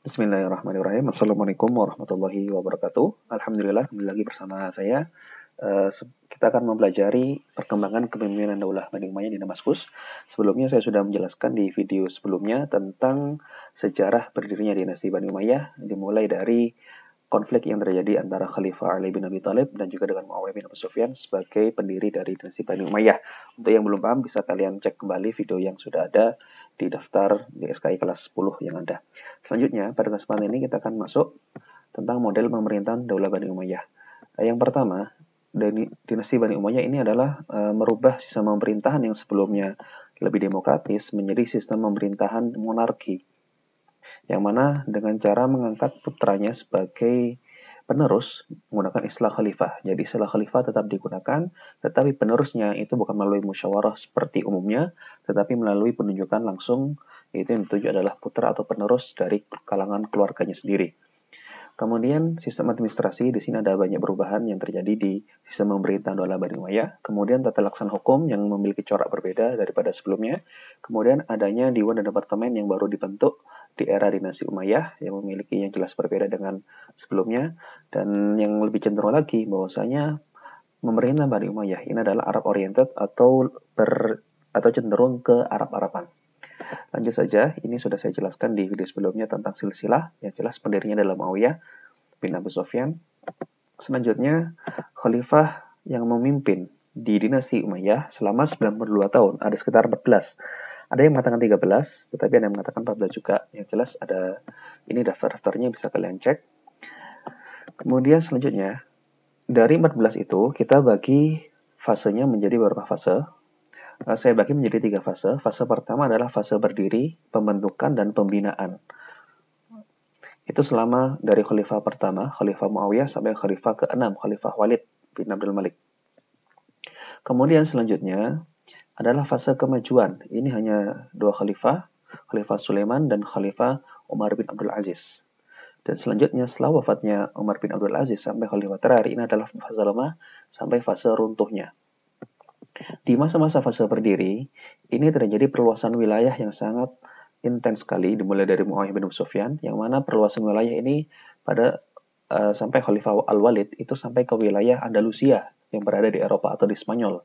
Bismillahirrahmanirrahim. Assalamualaikum warahmatullahi wabarakatuh. Alhamdulillah, kembali lagi bersama saya. Kita akan mempelajari perkembangan kepemimpinan Daulah Bani Umayyah di Damaskus. Sebelumnya saya sudah menjelaskan di video sebelumnya tentang sejarah berdirinya dinasti Bani Umayyah, dimulai dari konflik yang terjadi antara Khalifah Ali bin Abi Thalib dan juga dengan Muawiyah bin Abu Sufyan sebagai pendiri dari dinasti Bani Umayyah. Untuk yang belum paham bisa kalian cek kembali video yang sudah ada di daftar di SKI kelas 10 yang ada. Selanjutnya, pada kesempatan ini kita akan masuk tentang model pemerintahan Daulah Bani Umayyah. Yang pertama, dinasti Bani Umayyah ini adalah merubah sistem pemerintahan yang sebelumnya lebih demokratis menjadi sistem pemerintahan monarki, yang mana dengan cara mengangkat putranya sebagai penerus menggunakan istilah khalifah. Jadi istilah khalifah tetap digunakan, tetapi penerusnya itu bukan melalui musyawarah seperti umumnya, tetapi melalui penunjukan langsung, yaitu yang dituju adalah putra atau penerus dari kalangan keluarganya sendiri. Kemudian sistem administrasi, di sini ada banyak perubahan yang terjadi di sistem pemerintahan Daulah Bani Umayyah. Kemudian tata laksana hukum yang memiliki corak berbeda daripada sebelumnya. Kemudian adanya Dewan dan Departemen yang baru dibentuk di era dinasti Umayyah yang memiliki yang jelas berbeda dengan sebelumnya. Dan yang lebih cenderung lagi bahwasanya pemerintah Bani Umayyah ini adalah Arab oriented atau cenderung ke Arab-Araban. Lanjut saja, ini sudah saya jelaskan di video sebelumnya tentang silsilah, yang jelas pendirinya adalah Muawiyah bin Abu Sufyan. Selanjutnya, khalifah yang memimpin di dinasti Umayyah selama 92 tahun, ada sekitar 14. Ada yang mengatakan 13, tetapi ada yang mengatakan 14 juga. Yang jelas ada, ini daftar-daftarnya bisa kalian cek. Kemudian selanjutnya, dari 14 itu kita bagi fasenya menjadi beberapa fase. Saya bagi menjadi 3 fase. Fase pertama adalah fase berdiri, pembentukan, dan pembinaan. Itu selama dari khalifah pertama, Khalifah Muawiyah, sampai khalifah ke-6, Khalifah Walid bin Abdul Malik. Kemudian selanjutnya adalah fase kemajuan. Ini hanya 2 khalifah, Khalifah Sulaiman dan Khalifah Umar bin Abdul Aziz. Dan selanjutnya setelah wafatnya Umar bin Abdul Aziz sampai khalifah terakhir, ini adalah fase lemah sampai fase runtuhnya. Di masa-masa fase berdiri, ini terjadi perluasan wilayah yang sangat intens sekali, dimulai dari Muawiyah bin Abu Sufyan, yang mana perluasan wilayah ini pada sampai Khalifah Al-Walid itu sampai ke wilayah Andalusia yang berada di Eropa atau di Spanyol.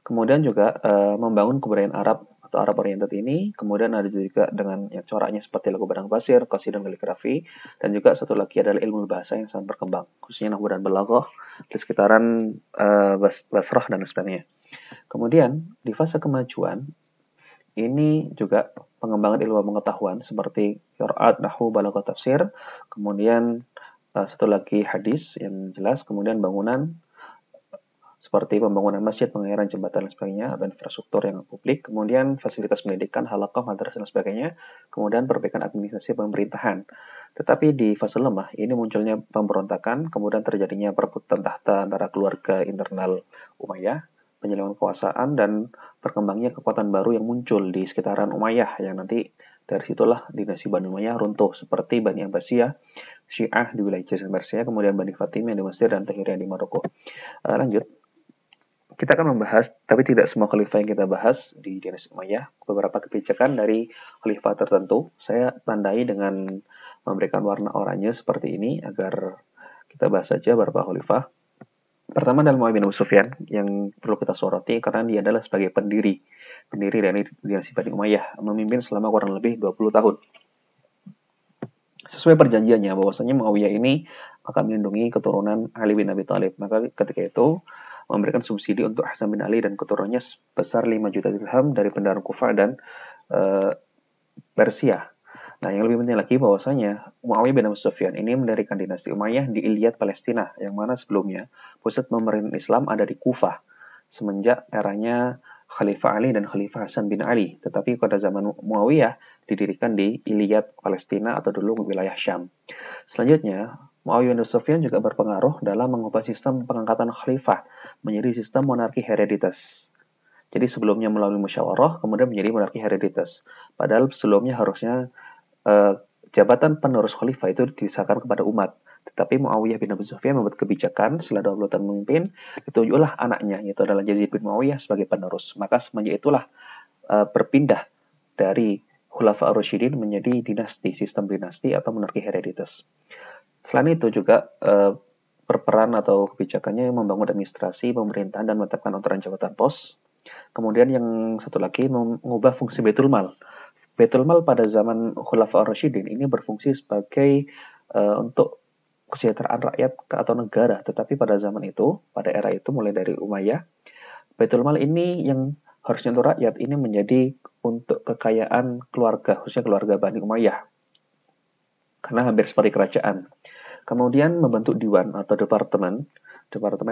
Kemudian juga membangun kebudayaan Arab atau Arab oriented ini, kemudian ada juga dengan yang coraknya seperti lagu Padang Pasir, qasidah dan kaligrafi, dan juga satu lagi adalah ilmu bahasa yang sangat berkembang, khususnya nahwu dan balaghah di sekitaran Basrah dan sebagainya. Kemudian di fase kemajuan ini juga pengembangan ilmu pengetahuan seperti qiraat, nahwu, balaghah, tafsir, kemudian satu lagi hadis yang jelas, kemudian bangunan seperti pembangunan masjid, pengairan, jembatan, dan sebagainya, atau infrastruktur yang publik, kemudian fasilitas pendidikan, halaqah, madrasah, dan sebagainya, kemudian perbaikan administrasi pemerintahan. Tetapi di fase lemah, ini munculnya pemberontakan, kemudian terjadinya perebutan tahta antara keluarga internal Umayyah, penyelewengan kekuasaan, dan berkembangnya kekuatan baru yang muncul di sekitaran Umayyah, yang nanti dari situlah dinasti Bani Umayyah runtuh, seperti Bani Abbasiyah, Syiah di wilayah Jazirah Persia, kemudian Bani Fatimiyah di Mesir, dan Tahiriyah di Maroko. Lanjut. Kita akan membahas, tapi tidak semua khalifah yang kita bahas di dinasti Umayyah. Beberapa kebijakan dari khalifah tertentu saya tandai dengan memberikan warna oranye seperti ini agar kita bahas saja beberapa khalifah. Pertama adalah Muawiyah bin Abu Sufyan yang perlu kita soroti karena dia adalah sebagai pendiri dari dinasti Bani Umayyah, memimpin selama kurang lebih 20 tahun. Sesuai perjanjiannya bahwasanya Muawiyah ini akan melindungi keturunan Ali bin Abi Thalib. Maka ketika itu memberikan subsidi untuk Hasan bin Ali dan keturunannya sebesar 5 juta dirham dari penduduk Kufah dan Persia. Nah, yang lebih penting lagi bahwasanya Muawiyah bin Abu Sufyan ini mendirikan dinasti Umayyah di Ilyat, Palestina, yang mana sebelumnya pusat pemerintahan Islam ada di Kufah semenjak eranya Khalifah Ali dan Khalifah Hasan bin Ali. Tetapi pada zaman Muawiyah didirikan di Ilyat, Palestina atau dulu wilayah Syam. Selanjutnya, Muawiyah bin Sufyan juga berpengaruh dalam mengubah sistem pengangkatan khalifah menjadi sistem monarki hereditas. Jadi sebelumnya melalui musyawarah, kemudian menjadi monarki hereditas. Padahal sebelumnya harusnya jabatan penerus khalifah itu disahkan kepada umat. Tetapi Muawiyah bin Abu Sufyan membuat kebijakan setelah 20 tahun memimpin, ditunjuklah anaknya, yaitu adalah Yazid bin Muawiyah sebagai penerus. Maka semenjak itulah berpindah dari Khulafa ar-Rasyidin menjadi dinasti, sistem dinasti atau monarki hereditas. Selain itu juga berperan atau kebijakannya membangun administrasi, pemerintahan, dan menetapkan aturan jabatan pos. Kemudian yang satu lagi mengubah fungsi Baitul Mal. Baitul Mal pada zaman Khulafa ar-Rasyidin ini berfungsi sebagai untuk kesejahteraan rakyat atau negara, tetapi pada zaman itu, pada era itu mulai dari Umayyah, Baitul Mal ini yang harusnya untuk rakyat ini menjadi untuk kekayaan keluarga, khususnya keluarga Bani Umayyah, karena hampir seperti kerajaan. Kemudian membentuk diwan atau departemen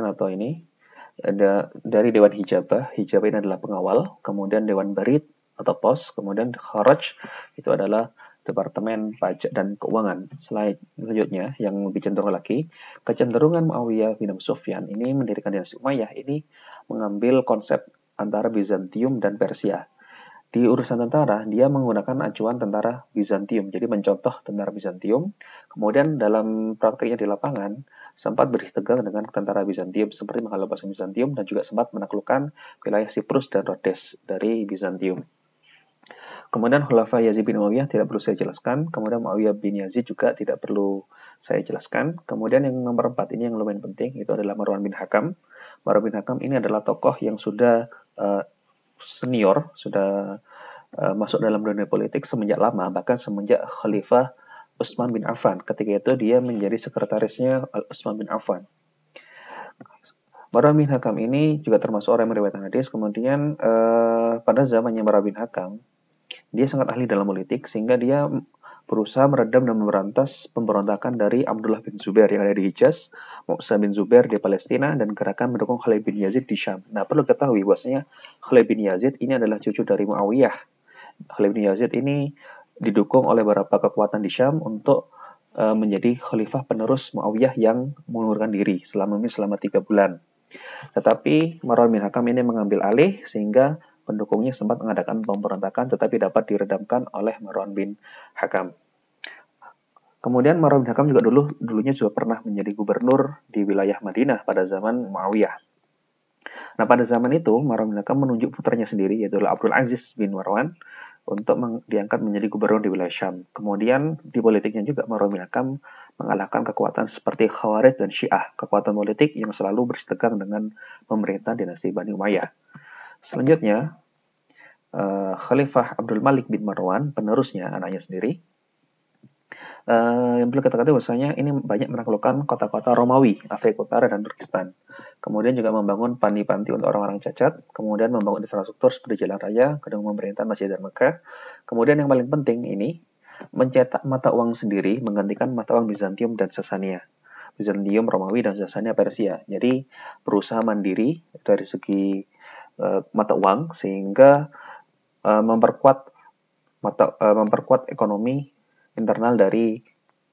atau ini ada dari Dewan Hijabah. Hijabah ini adalah pengawal, kemudian Dewan Barid atau pos, kemudian Kharaj itu adalah departemen pajak dan keuangan. Selanjutnya yang lebih cenderung lagi, kecenderungan Muawiyah bin Abi Sufyan ini mendirikan dinasti Umayyah ini mengambil konsep antara Bizantium dan Persia. Di urusan tentara, dia menggunakan acuan tentara Bizantium, jadi mencontoh tentara Bizantium. Kemudian dalam praktiknya di lapangan, sempat bersetegang dengan tentara Bizantium, seperti menghalau pasukan Bizantium, dan juga sempat menaklukkan wilayah Siprus dan Rhodes dari Bizantium. Kemudian Khulafa Yazid bin Muawiyah tidak perlu saya jelaskan, kemudian Muawiyah bin Yazid juga tidak perlu saya jelaskan. Kemudian yang nomor 4 ini yang lumayan penting, itu adalah Marwan bin Hakam. Marwan bin Hakam ini adalah tokoh yang sudah senior, sudah masuk dalam dunia politik semenjak lama, bahkan semenjak Khalifah Utsman bin Affan. Ketika itu dia menjadi sekretarisnya Utsman bin Affan. Marwan bin Hakam ini juga termasuk orang yang meriwayatkan hadis. Kemudian pada zamannya Marwan bin Hakam, dia sangat ahli dalam politik sehingga dia berusaha meredam dan memberantas pemberontakan dari Abdullah bin Zubair yang ada di Hijaz, Musa bin Zubair di Palestina, dan gerakan mendukung Khalid bin Yazid di Syam. Nah, perlu ketahui bahwasanya Khalid bin Yazid ini adalah cucu dari Muawiyah. Khalid bin Yazid ini didukung oleh beberapa kekuatan di Syam untuk menjadi khalifah penerus Muawiyah yang mengundurkan diri selama 3 bulan. Tetapi Marwan bin Hakam ini mengambil alih sehingga pendukungnya sempat mengadakan pemberontakan tetapi dapat diredamkan oleh Marwan bin Hakam. Kemudian Marwan bin Hakam juga dulunya juga pernah menjadi gubernur di wilayah Madinah pada zaman Muawiyah. Nah, pada zaman itu Marwan bin Hakam menunjuk putranya sendiri yaitu Abdul Aziz bin Marwan untuk diangkat menjadi gubernur di wilayah Syam. Kemudian di politiknya juga Marwan bin Hakam mengalahkan kekuatan seperti Khawarij dan Syiah, kekuatan politik yang selalu bersetegang dengan pemerintah dinasti Bani Umayyah. Selanjutnya, Khalifah Abdul Malik bin Marwan, penerusnya, anaknya sendiri, yang perlu kita ketahui bahwasanya ini banyak menaklukkan kota-kota Romawi, Afrika Utara dan Turkistan. Kemudian juga membangun panti-panti untuk orang-orang cacat, kemudian membangun infrastruktur seperti jalan raya, gedung pemerintahan, masjid dan Mekah. Kemudian yang paling penting ini, mencetak mata uang sendiri menggantikan mata uang Bizantium dan Sasania. Bizantium, Romawi, dan Sasania Persia. Jadi berusaha mandiri dari segi mata uang sehingga memperkuat ekonomi internal dari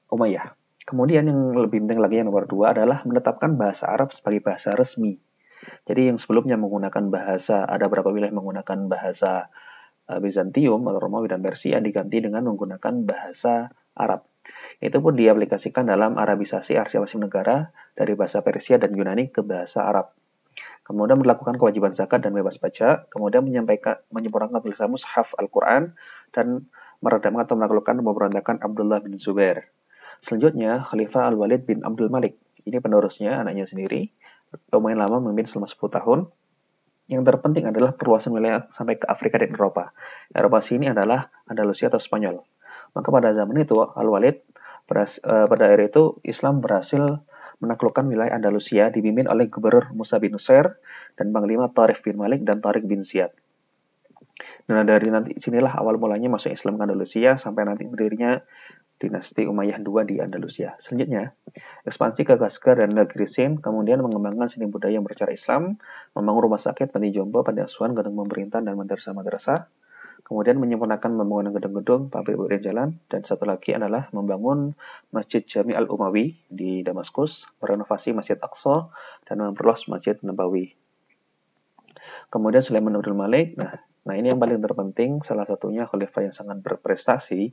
Umayyah. Kemudian yang lebih penting lagi yang nomor 2 adalah menetapkan bahasa Arab sebagai bahasa resmi. Jadi yang sebelumnya menggunakan bahasa, ada beberapa wilayah menggunakan bahasa Bizantium atau Romawi dan Persia diganti dengan menggunakan bahasa Arab. Itu pun diaplikasikan dalam Arabisasi masing-masing negara dari bahasa Persia dan Yunani ke bahasa Arab. Kemudian melakukan kewajiban zakat dan bebas pajak, kemudian menyempurnakan tulisan mushaf Al-Quran, dan meredam atau menaklukkan pemberontakan Abdullah bin Zubair. Selanjutnya, Khalifah Al-Walid bin Abdul Malik. Ini penerusnya, anaknya sendiri. Lumayan lama, memimpin selama 10 tahun. Yang terpenting adalah perluasan wilayah sampai ke Afrika dan Eropa. Eropa sini adalah Andalusia atau Spanyol. Maka pada zaman itu, Al-Walid, pada era itu, Islam berhasil menaklukkan wilayah Andalusia dipimpin oleh Gubernur Musa bin Nusair dan Panglima Tharif bin Malik dan Tariq bin Ziyad. Nah, dari nanti sinilah awal mulanya masuk Islam ke Andalusia sampai nanti berdirinya dinasti Umayyah II di Andalusia. Selanjutnya, ekspansi ke Gaskar dan negeri Sin, kemudian mengembangkan seni budaya yang bercara Islam, membangun rumah sakit, panti jompo, panti asuhan, gedung pemerintahan, dan madrasah-madrasah. Kemudian menyempurnakan pembangunan gedung-gedung, pabrik dan jalan, dan satu lagi adalah membangun Masjid Jami Al-Umawi di Damaskus, merenovasi Masjid Aqsa, dan memperluas Masjid Nabawi. Kemudian Sulaiman Abdul Malik, nah ini yang paling terpenting, salah satunya khalifah yang sangat berprestasi,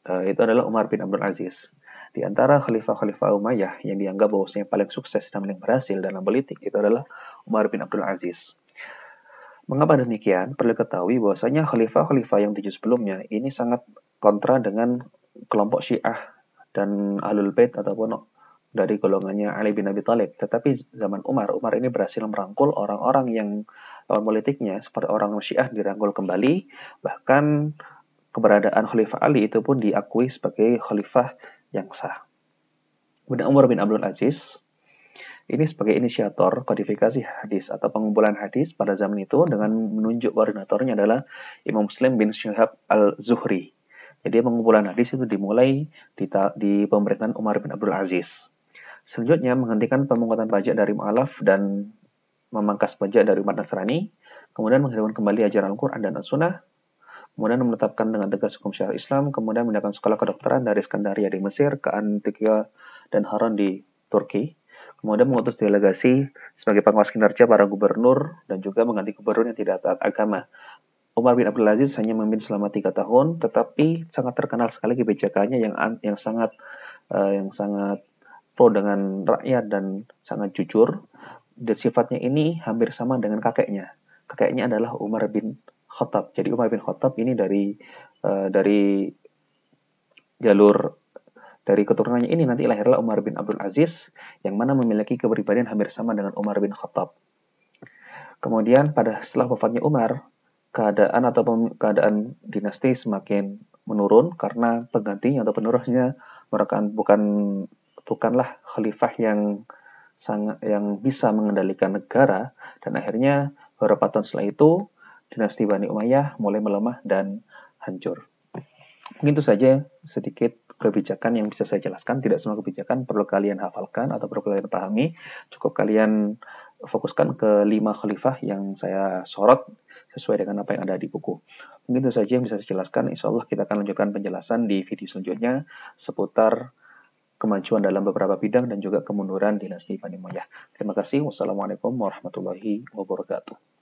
itu adalah Umar bin Abdul Aziz. Di antara khalifah-khalifah Umayyah yang dianggap bahwasanya paling sukses dan paling berhasil dalam politik itu adalah Umar bin Abdul Aziz. Mengapa demikian? Perlu diketahui bahwasanya khalifah-khalifah yang 7 sebelumnya ini sangat kontra dengan kelompok Syiah dan Ahlul Bait ataupun dari golongannya Ali bin Abi Thalib. Tetapi zaman Umar ini berhasil merangkul orang-orang yang lawan politiknya seperti orang Syiah dirangkul kembali, bahkan keberadaan Khalifah Ali itu pun diakui sebagai khalifah yang sah. Kemudian Umar bin Abdul Aziz ini sebagai inisiator kodifikasi hadis atau pengumpulan hadis pada zaman itu dengan menunjuk koordinatornya adalah Imam Muslim bin Syihab al-Zuhri. Jadi pengumpulan hadis itu dimulai di pemerintahan Umar bin Abdul Aziz. Selanjutnya menghentikan pemungutan pajak dari mu'alaf dan memangkas pajak dari umat Nasrani, kemudian menghidupkan kembali ajaran Al-Quran dan As-Sunnah, kemudian menetapkan dengan tegas hukum syariat Islam, kemudian mendirikan sekolah kedokteran dari Skandaria di Mesir ke Antakya dan Haran di Turki, kemudian mengutus delegasi sebagai pengawas kinerja para gubernur dan juga mengganti gubernur yang tidak taat agama. Umar bin Abdul Aziz hanya memimpin selama 3 tahun, tetapi sangat terkenal sekali kebijakannya yang sangat pro dengan rakyat dan sangat jujur. Dan sifatnya ini hampir sama dengan kakeknya. Kakeknya adalah Umar bin Khattab. Jadi Umar bin Khattab ini dari jalur dari keturunannya ini nanti lahirlah Umar bin Abdul Aziz yang mana memiliki kepribadian hampir sama dengan Umar bin Khattab. Kemudian setelah wafatnya Umar, keadaan dinasti semakin menurun karena penggantinya atau penerusnya bukanlah khalifah yang bisa mengendalikan negara, dan akhirnya beberapa tahun setelah itu dinasti Bani Umayyah mulai melemah dan hancur. Mungkin itu saja sedikit kebijakan yang bisa saya jelaskan. Tidak semua kebijakan perlu kalian hafalkan atau perlu kalian pahami. Cukup kalian fokuskan ke 5 khalifah yang saya sorot sesuai dengan apa yang ada di buku. Mungkin itu saja yang bisa saya jelaskan. Insya Allah kita akan lanjutkan penjelasan di video selanjutnya seputar kemajuan dalam beberapa bidang dan juga kemunduran dinasti Bani Umayyah. Terima kasih. Wassalamualaikum warahmatullahi wabarakatuh.